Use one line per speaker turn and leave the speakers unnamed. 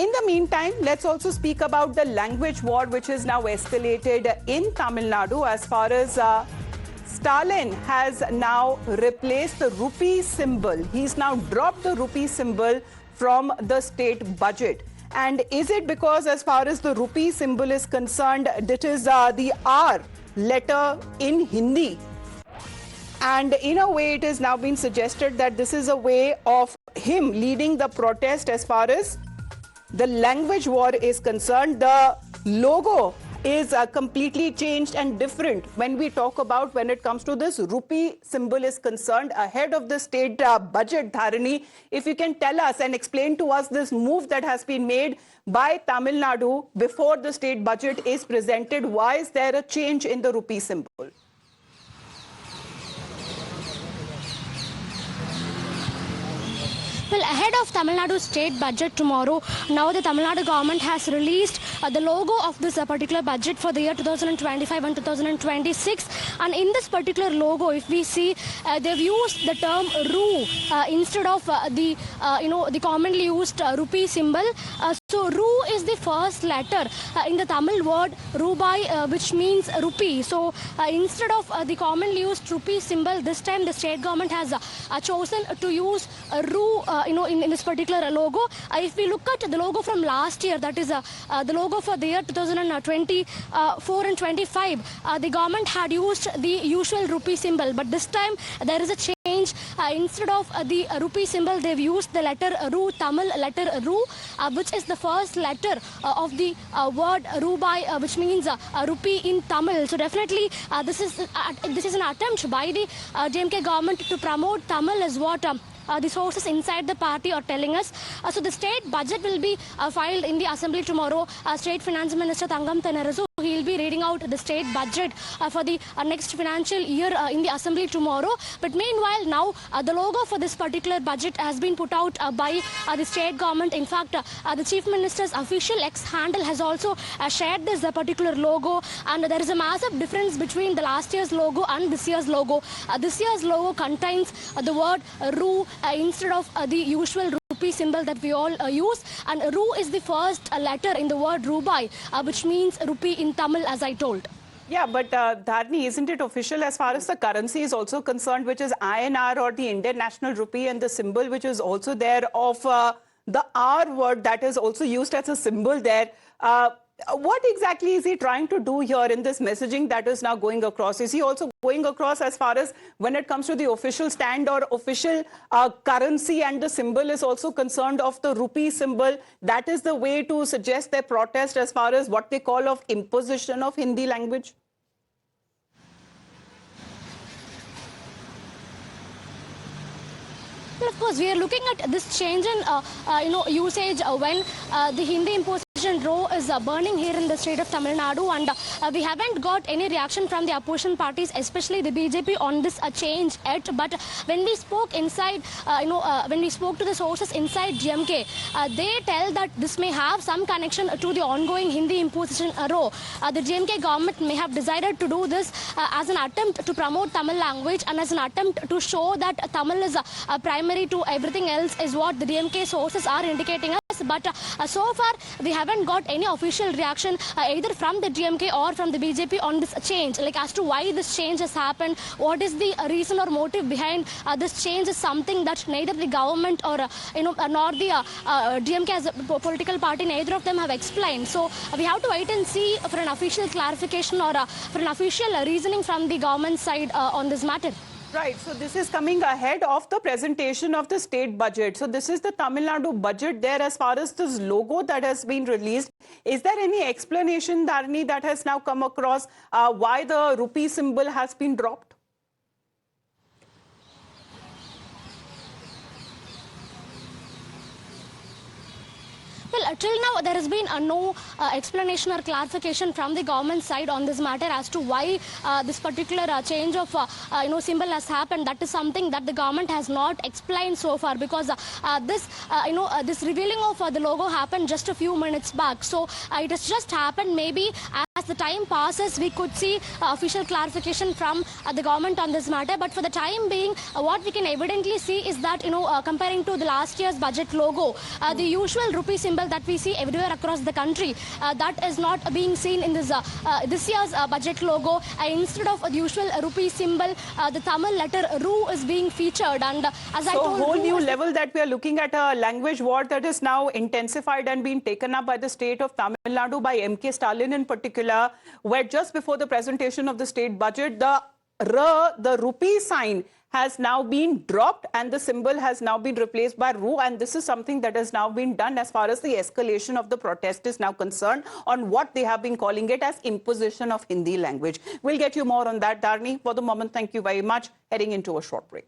In the meantime, let's also speak about the language war which is now escalated in Tamil Nadu as far as Stalin has now replaced the rupee symbol. He's now dropped the rupee symbol from the state budget. And is it because as far as the rupee symbol is concerned, it is the R letter in Hindi? And in a way, it is now been suggested that this is a way of him leading the protest as far as the language war is concerned. The logo is completely changed and different when we talk about when it comes to this rupee symbol is concerned ahead of the state budget. Dharani, if you can tell us and explain to us this move that has been made by Tamil Nadu before the state budget is presented, why is there a change in the rupee symbol?
Well, ahead of Tamil Nadu's state budget tomorrow, now the Tamil Nadu government has released the logo of this particular budget for the year 2025 and 2026. And in this particular logo, if we see, they've used the term "ru" instead of the commonly used rupee symbol. So "ru" is the first letter in the Tamil word "rubai," which means rupee. So instead of the commonly used rupee symbol, this time the state government has chosen to use "ru." In this particular logo. If we look at the logo from last year, that is the logo for the year 2024 and 25, the government had used the usual rupee symbol, but this time there is a change. Instead of the rupee symbol, they've used the letter "ru," Tamil letter "ru," which is the first letter of the word "rubai," which means rupee in Tamil. So definitely this is an attempt by the DMK government to promote Tamil, is what the sources inside the party are telling us. So the state budget will be filed in the assembly tomorrow. State Finance Minister Thangam Tennarasu, he will be reading out the state budget for the next financial year in the assembly tomorrow. But meanwhile, now the logo for this particular budget has been put out by the state government. In fact, the Chief Minister's official X handle has also shared this particular logo, and there is a massive difference between the last year's logo and this year's logo. This year's logo contains the word "ru" instead of the usual rupee symbol that we all use, and "ru" is the first letter in the word "rubai," which means rupee in Tamil, as I told.
Yeah, but Dharani, isn't it official as far as the currency is also concerned, which is INR or the Indian National Rupee, and the symbol which is also there of the R word that is also used as a symbol there? What exactly is he trying to do here in this messaging that is now going across? Is he also going across as far as when it comes to the official stand or official currency, and the symbol is also concerned of the rupee symbol? That is the way to suggest their protest as far as what they call of imposition of Hindi language?
Well, of course, we are looking at this change in usage when the Hindi imposition row is burning here in the state of Tamil Nadu, and we haven't got any reaction from the opposition parties, especially the BJP, on this change yet. But when we spoke inside, when we spoke to the sources inside DMK, they tell that this may have some connection to the ongoing Hindi imposition row. The DMK government may have decided to do this as an attempt to promote Tamil language and as an attempt to show that Tamil is primary to everything else, is what the DMK sources are indicating us. But so far, we haven't got any official reaction either from the DMK or from the BJP on this change. Like, as to why this change has happened, what is the reason or motive behind this change, is something that neither the government or nor the DMK as a political party, neither of them have explained. So we have to wait and see for an official clarification or for an official reasoning from the government side on this matter.
Right, so this is coming ahead of the presentation of the state budget. So this is the Tamil Nadu budget there as far as this logo that has been released. Is there any explanation, Dharani, that has now come across why the rupee symbol has been dropped?
Well, till now there has been no explanation or clarification from the government side on this matter as to why this particular change of symbol has happened. That is something that the government has not explained so far, because this revealing of the logo happened just a few minutes back. So it has just happened maybe as the time passes, we could see official clarification from the government on this matter. But for the time being, what we can evidently see is that, comparing to the last year's budget logo, the usual rupee symbol that we see everywhere across the country, that is not being seen in this year's budget logo. Instead of the usual rupee symbol, the Tamil letter Ru is being featured. And as I told,
a whole new level that we are looking at, a language war that is now intensified and being taken up by the state of Tamil Nadu, by M.K. Stalin in particular, where just before the presentation of the state budget, the rupee sign has now been dropped and the symbol has now been replaced by Ru, and this is something that has now been done as far as the escalation of the protest is now concerned on what they have been calling it as imposition of Hindi language. We'll get you more on that, Dharani. For the moment, thank you very much. Heading into a short break.